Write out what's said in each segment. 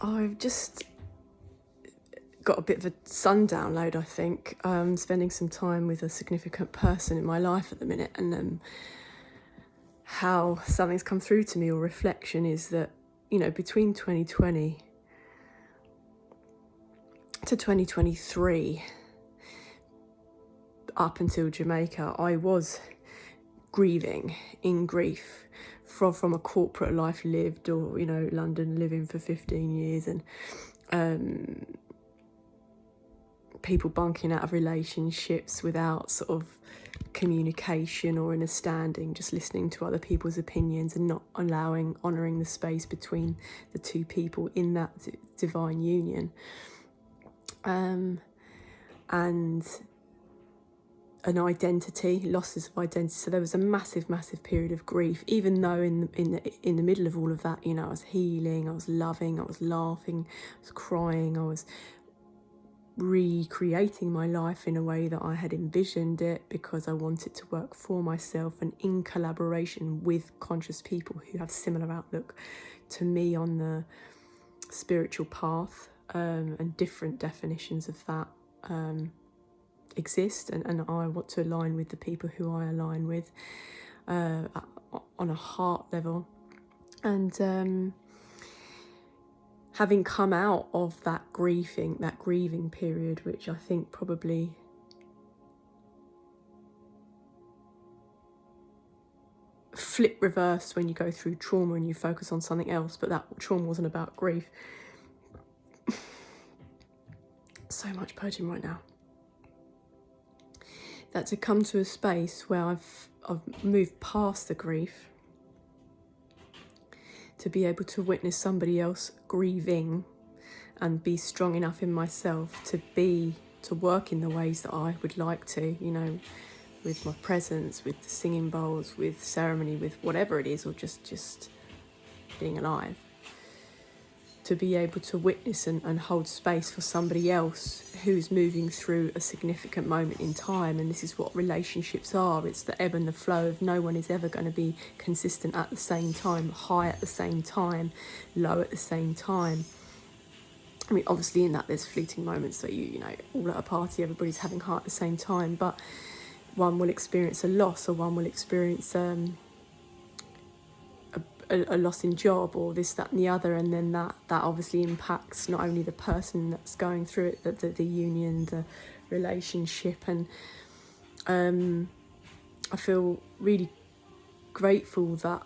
I've just got a bit of a sun download, I think. Spending some time with a significant person in my life at the minute, and how something's come through to me, or reflection, is that, you know, between 2020 to 2023, up until Jamaica, I was grieving, in grief, from a corporate life lived, or, you know, London living for 15 years, and people bunking out of relationships without sort of communication or understanding, just listening to other people's opinions and not honouring the space between the two people in that divine union. And an identity, losses of identity. So there was a massive period of grief, even though in the middle of all of that, you know, I was healing, I was loving, I was laughing, I was crying, I was recreating my life in a way that I had envisioned it, because I wanted to work for myself and in collaboration with conscious people who have similar outlook to me on the spiritual path, and different definitions of that exist, and I want to align with the people who I align with on a heart level. And having come out of that grieving period, which I think probably flip reverse when you go through trauma and you focus on something else, but that trauma wasn't about grief. So much purging right now. That to come to a space where I've moved past the grief, to be able to witness somebody else grieving and be strong enough in myself to work in the ways that I would like to, you know, with my presence, with the singing bowls, with ceremony, with whatever it is, or just being alive. To be able to witness and hold space for somebody else who's moving through a significant moment in time. And this is what relationships are. It's the ebb and the flow of no one is ever going to be consistent at the same time, high at the same time, low at the same time. I mean, obviously in that there's fleeting moments that you know, all at a party, everybody's having high at the same time, but one will experience a loss, or one will experience a loss in job, or this, that and the other, and then that obviously impacts not only the person that's going through it, but the union, the relationship. And I feel really grateful that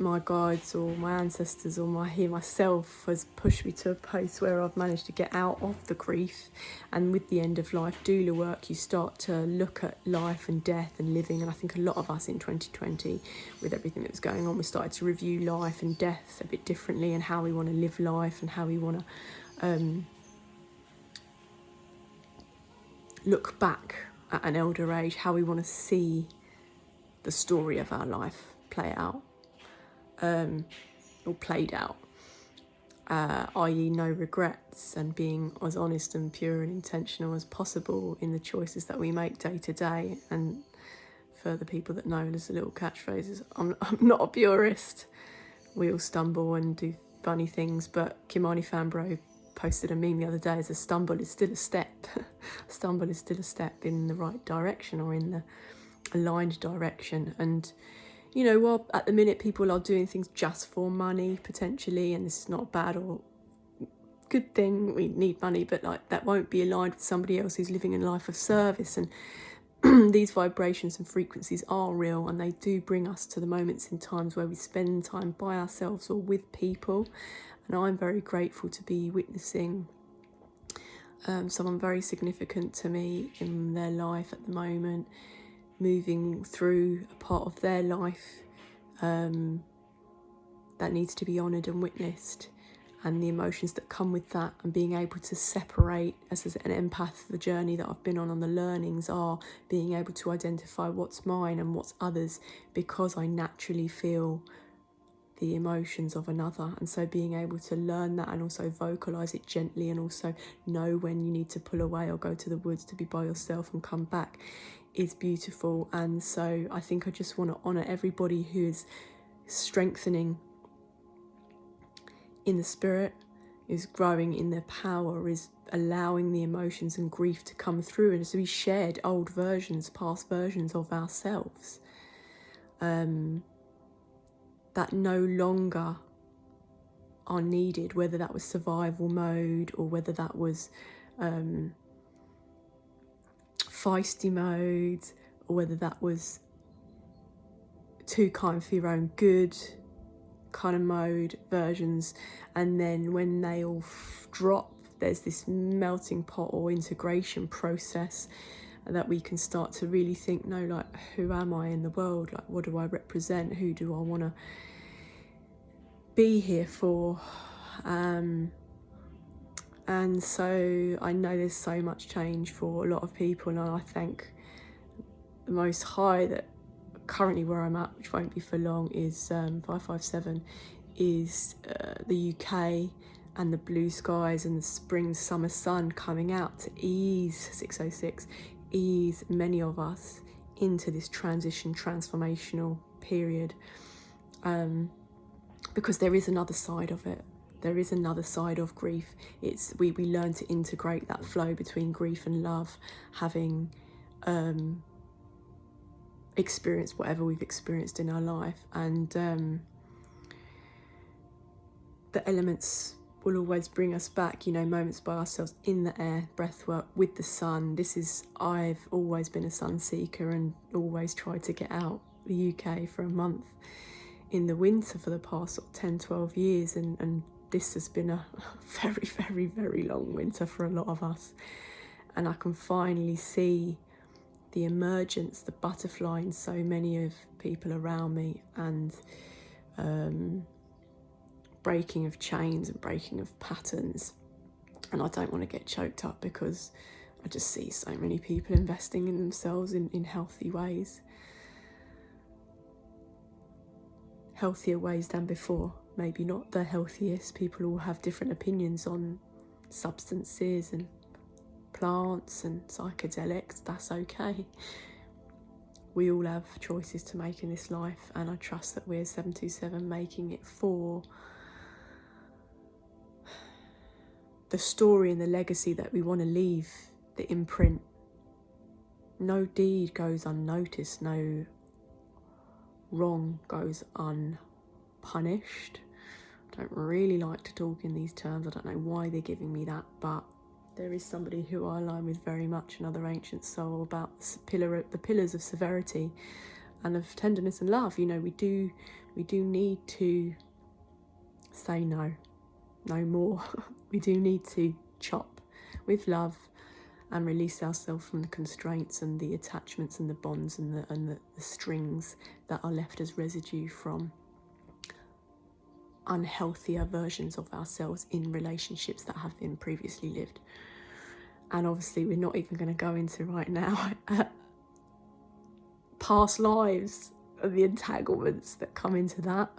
my guides or my ancestors or myself has pushed me to a place where I've managed to get out of the grief. And with the end of life doula work, you start to look at life and death and living. And I think a lot of us in 2020, with everything that was going on, we started to review life and death a bit differently, and how we want to live life, and how we want to look back at an elder age, how we want to see the story of our life play out. Or played out, i.e. no regrets, and being as honest and pure and intentional as possible in the choices that we make day to day. And for the people that know, there's a little catchphrases. I'm not a purist. We all stumble and do funny things, but Kimani Fambro posted a meme the other day as a stumble is still a step. A stumble is still a step in the right direction, or in the aligned direction. And you know, while at the minute people are doing things just for money, potentially, and this is not a bad or good thing, we need money, but like that won't be aligned with somebody else who's living a life of service. And these vibrations and frequencies are real, and they do bring us to the moments in times where we spend time by ourselves or with people. And I'm very grateful to be witnessing someone very significant to me in their life at the moment, moving through a part of their life that needs to be honoured and witnessed, and the emotions that come with that, and being able to separate, as an empath, the journey that I've been on the learnings are being able to identify what's mine and what's others, because I naturally feel the emotions of another. And so being able to learn that, and also vocalise it gently, and also know when you need to pull away or go to the woods to be by yourself and come back, is beautiful. And so I think I just want to honour everybody who is strengthening in the spirit, is growing in their power, is allowing the emotions and grief to come through, and as we shared old versions, past versions of ourselves, that no longer are needed, whether that was survival mode or whether that was feisty mode, or whether that was too kind for your own good kind of mode versions. And then when they all drop, there's this melting pot or integration process that we can start to really think, no, like, who am I in the world? Like, what do I represent? Who do I want to be here for? And so I know there's so much change for a lot of people, and I thank the Most High that currently where I'm at, which won't be for long, is 557, is the UK and the blue skies and the spring summer sun coming out to ease 606, ease many of us into this transition, transformational period, because there is another side of it. There is another side of grief. It's we learn to integrate that flow between grief and love, having experienced whatever we've experienced in our life, and the elements will always bring us back, you know, moments by ourselves in the air, breath work with the sun. I've always been a sun seeker and always tried to get out the UK for a month in the winter for the past sort of 10, 12 years, and this has been a very, very, very long winter for a lot of us. And I can finally see the emergence, the butterfly in so many of people around me, and breaking of chains and breaking of patterns. And I don't want to get choked up because I just see so many people investing in themselves in healthy ways. Healthier ways than before. Maybe not the healthiest. People all have different opinions on substances and plants and psychedelics. That's okay. We all have choices to make in this life, and I trust that we're 727 making it for the story and the legacy that we want to leave, the imprint. No deed goes unnoticed, no wrong goes unpunished. I don't really like to talk in these terms. I don't know why they're giving me that, but there is somebody who I align with very much, another ancient soul, about the pillars of severity and of tenderness and love. You know, we do need to say no more. We do need to chop with love and release ourselves from the constraints and the attachments and the bonds and the strings that are left as residue from unhealthier versions of ourselves in relationships that have been previously lived. And obviously we're not even going to go into right now past lives and the entanglements that come into that,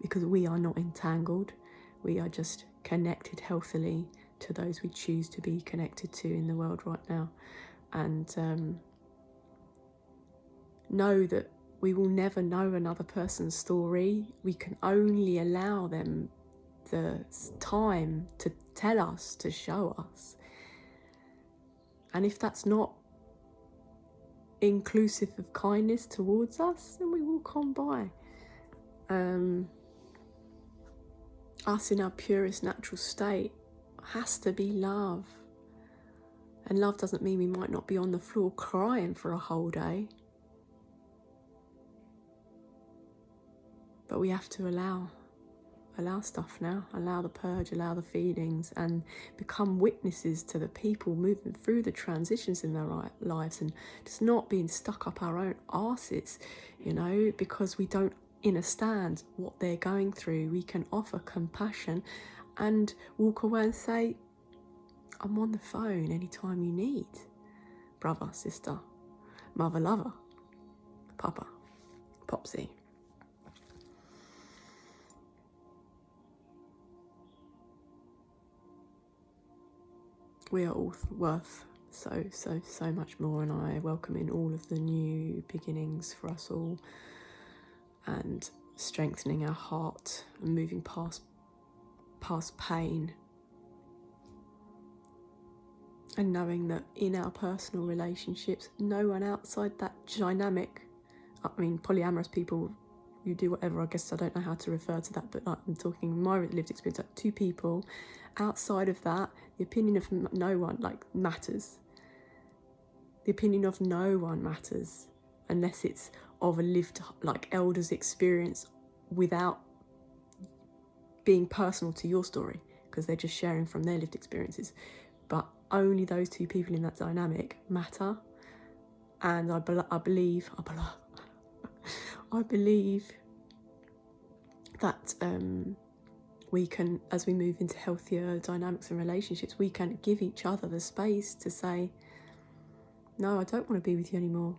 because we are not entangled. We are just connected healthily to those we choose to be connected to in the world right now. And know that we will never know another person's story. We can only allow them the time to tell us, to show us. And if that's not inclusive of kindness towards us, then we walk on by. Us in our purest natural state has to be love. And love doesn't mean we might not be on the floor crying for a whole day. But we have to allow stuff now, allow the purge, allow the feelings, and become witnesses to the people moving through the transitions in their lives, and just not being stuck up our own arses, you know, because we don't understand what they're going through. We can offer compassion and walk away and say, I'm on the phone anytime you need. Brother, sister, mother, lover, papa, popsy. We are all worth so much more, and I welcome in all of the new beginnings for us all, and strengthening our heart and moving past past pain, and knowing that in our personal relationships, no one outside that dynamic, I mean, polyamorous people, you do whatever, I guess I don't know how to refer to that, but like, I'm talking my lived experience, like 2 people, outside of that, the opinion of no one, like, matters. The opinion of no one matters, unless it's of a lived, like, elder's experience without being personal to your story, because they're just sharing from their lived experiences. But only those 2 people in that dynamic matter. And I believe that we can, as we move into healthier dynamics and relationships, we can give each other the space to say, no, I don't want to be with you anymore.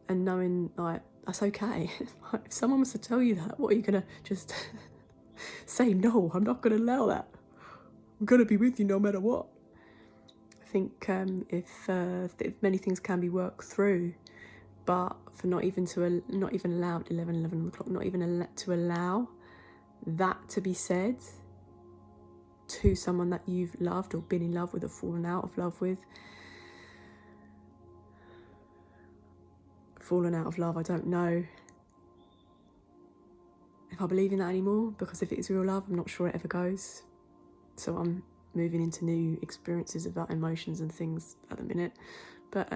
And knowing, like, that's okay. If someone was to tell you that, what are you going to just say, no, I'm not going to allow that. I'm going to be with you no matter what. I think if many things can be worked through, but for not even allow at 11 o'clock, not even to allow that to be said to someone that you've loved or been in love with or fallen out of love with. Fallen out of love, I don't know if I believe in that anymore, because if it is real love, I'm not sure it ever goes. So I'm moving into new experiences about emotions and things at the minute. But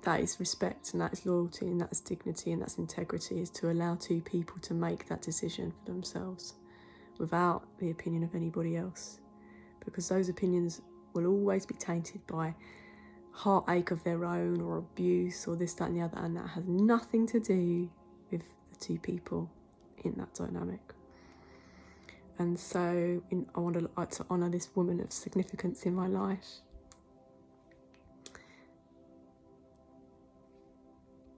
that is respect, and that is loyalty, and that's dignity, and that's integrity, is to allow 2 people to make that decision for themselves without the opinion of anybody else, because those opinions will always be tainted by heartache of their own or abuse or this, that and the other, and that has nothing to do with the 2 people in that dynamic. And so I want to like to honour this woman of significance in my life,